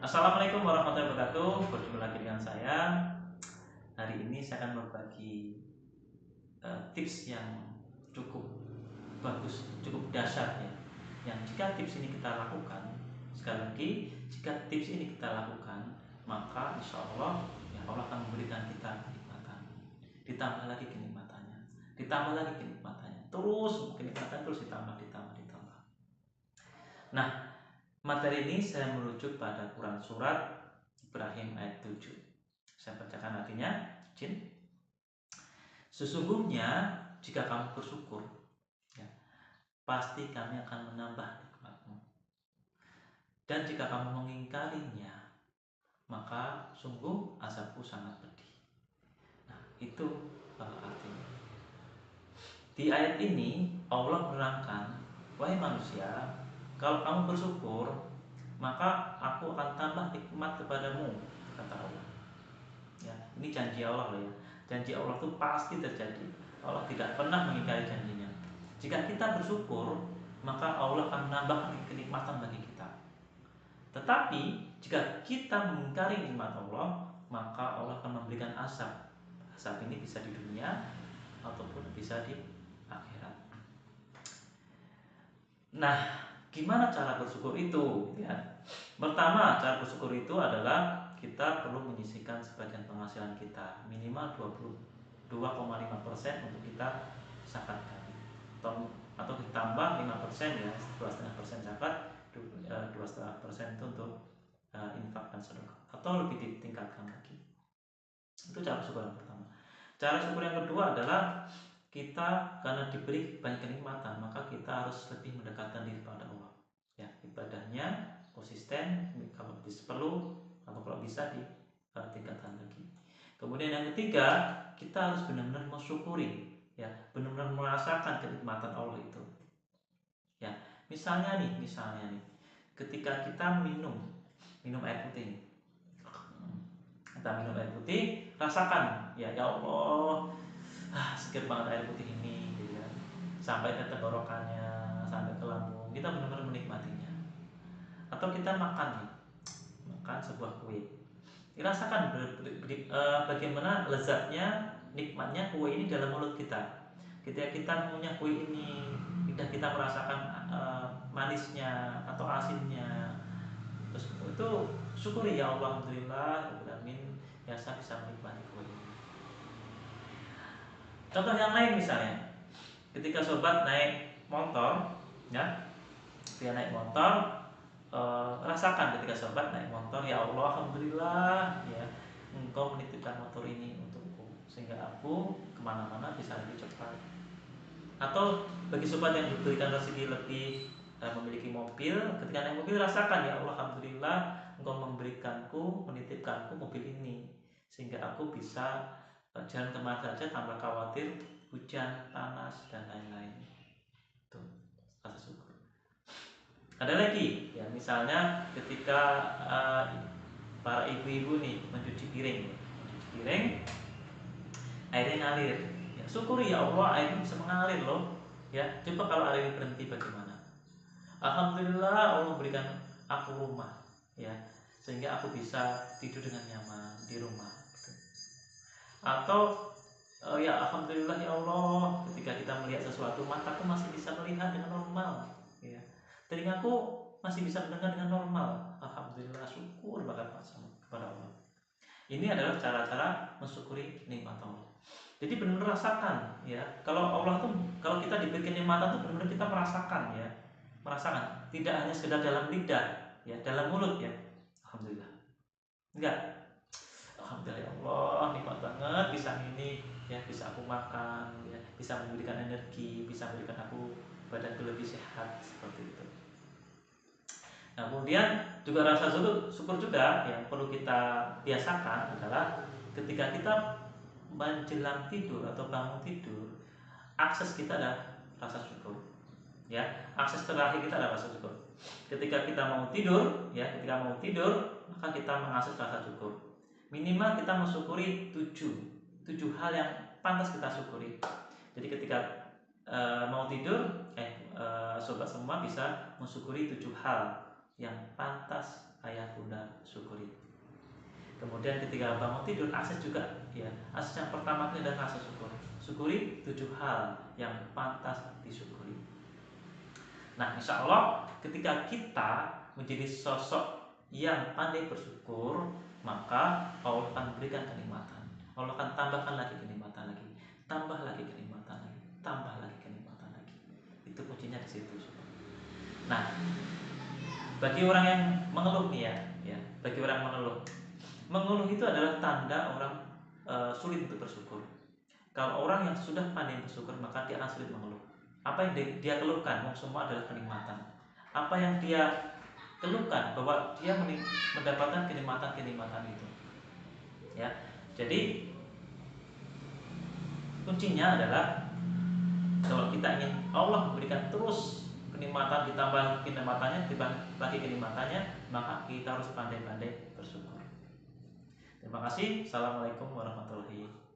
Assalamualaikum warahmatullahi wabarakatuh. Berjumpa lagi dengan saya. Hari ini saya akan berbagi tips yang cukup bagus, cukup dasar ya. Yang jika tips ini kita lakukan, sekali lagi, jika tips ini kita lakukan, maka insya Allah ya Allah akan memberikan kita kenikmatan. Ditambah lagi kenikmatannya, ditambah lagi kenikmatannya, terus kenikmatan terus ditambah. Nah, materi ini saya merujuk pada Quran surat Ibrahim ayat 7. Saya bacakan artinya, izin. Sesungguhnya jika kamu bersyukur, ya, pasti kami akan menambah nikmatmu. Dan jika kamu mengingkarinya, maka sungguh azabku sangat pedih. Nah, itu artinya. Di ayat ini Allah menerangkan, wahai manusia, kalau kamu bersyukur, maka aku akan tambah nikmat kepadamu, kata Allah. Ya, ini janji Allah loh ya. Janji Allah itu pasti terjadi. Allah tidak pernah mengingkari janjinya. Jika kita bersyukur, maka Allah akan menambahkan kenikmatan bagi kita. Tetapi jika kita mengingkari nikmat Allah, maka Allah akan memberikan azab. Azab ini bisa di dunia ataupun bisa di akhirat. Nah, gimana cara bersyukur itu? Ya. Pertama, cara bersyukur itu adalah kita perlu menyisihkan sebagian penghasilan kita, minimal 22,5% untuk kita zakatkan. Atau ditambah 5% ya, 2,5% zakat, 2,5% itu untuk infak dan sedekah, atau lebih ditingkatkan lagi. Itu cara syukur yang pertama. Cara syukur yang kedua adalah kita karena diberi banyak kenikmatan, maka kita harus lebih mendekatkan diri pada Allah. Ya, ibadahnya konsisten, kalau perlu atau kalau bisa ditingkatkan lagi. Kemudian yang ketiga, kita harus benar-benar mensyukuri, ya, benar-benar merasakan kenikmatan Allah itu. Ya, misalnya nih, ketika kita minum air putih, rasakan, ya Allah, seger banget air putih ini, gitu kan. Sampai ke tenggorokannya, sampai ke lambung, kita benar-benar menikmatinya. Atau kita makan sebuah kue, dirasakan bagaimana lezatnya, nikmatnya kue ini dalam mulut kita. Ketika kita mengunyah kue ini, kita merasakan manisnya atau asinnya, terus itu syukuri, ya Allah, alhamdulillah, ya saya bisa menikmati kue ini. Contoh yang lain misalnya, ketika sobat naik motor, ya, dia naik motor, rasakan ketika sobat naik motor, ya Allah, alhamdulillah, ya, Engkau menitipkan motor ini untukku sehingga aku kemana-mana bisa lebih cepat. Atau bagi sobat yang diberikan rezeki lebih, memiliki mobil, ketika naik mobil rasakan, ya Allah, alhamdulillah, Engkau menitipkanku mobil ini sehingga aku bisa jalan kemana saja tanpa khawatir hujan, panas, dan lain-lain. Itu rasa syukur. Ada lagi, ya, misalnya ketika para ibu-ibu nih mencuci piring, airnya ngalir, ya, syukuri, ya Allah, airnya bisa mengalir loh, ya. Coba kalau airnya berhenti bagaimana? Alhamdulillah, Allah berikan aku rumah, ya, sehingga aku bisa tidur dengan nyaman di rumah, gitu. Atau ya alhamdulillah, ya Allah, ketika kita melihat sesuatu, mataku masih bisa melihat dengan normal, ya, telingaku masih bisa mendengar dengan normal. Alhamdulillah, syukur banget kepada Allah. Ini adalah cara-cara mensyukuri nikmat Allah. Jadi benar-benar rasakan, ya. Kalau Allah tuh, kalau kita diberi kenikmatan tuh benar-benar kita merasakan, ya, tidak hanya sekedar dalam lidah, ya, dalam mulut, ya. Alhamdulillah. Enggak. Alhamdulillah, ya Allah, nikmat banget bisa ini, ya, bisa aku makan, ya, bisa memberikan energi, bisa memberikan aku badanku lebih sehat, seperti itu. Nah, kemudian juga rasa syukur juga yang perlu kita biasakan adalah ketika kita menjelang tidur atau bangun tidur, akses kita adalah rasa syukur, ya. Akses terakhir kita adalah rasa syukur. Ketika kita mau tidur, maka kita mengakses rasa syukur. Minimal kita mensyukuri 7 hal yang pantas kita syukuri. Jadi ketika mau tidur, sobat semua bisa mensyukuri 7 hal yang pantas ayah bunda syukuri. Kemudian ketika bangun tidur, akses juga ya. Akses yang pertama ini adalah rasa syukur. Syukuri 7 hal yang pantas disyukuri. Nah, insya Allah ketika kita menjadi sosok yang pandai bersyukur, maka Allah akan berikan kenikmatan. Allah akan tambahkan lagi kenikmatan lagi, tambah lagi kenikmatan lagi, tambah lagi kenikmatan lagi. Itu kuncinya di situ. Nah, bagi orang yang mengeluh nih ya, bagi orang yang mengeluh itu adalah tanda orang sulit untuk bersyukur. Kalau orang yang sudah pandai bersyukur, maka dia akan sulit mengeluh. Apa yang dia keluhkan, semua adalah kenikmatan. Apa yang dia keluhkan, bahwa dia mendapatkan kenikmatan itu. Ya, jadi kuncinya adalah kalau kita ingin Allah memberikan terus kenikmatan, ditambah kenikmatannya, ditambah lagi kenikmatannya, maka kita harus pandai-pandai bersyukur. Terima kasih. Assalamualaikum warahmatullahi wabarakatuh.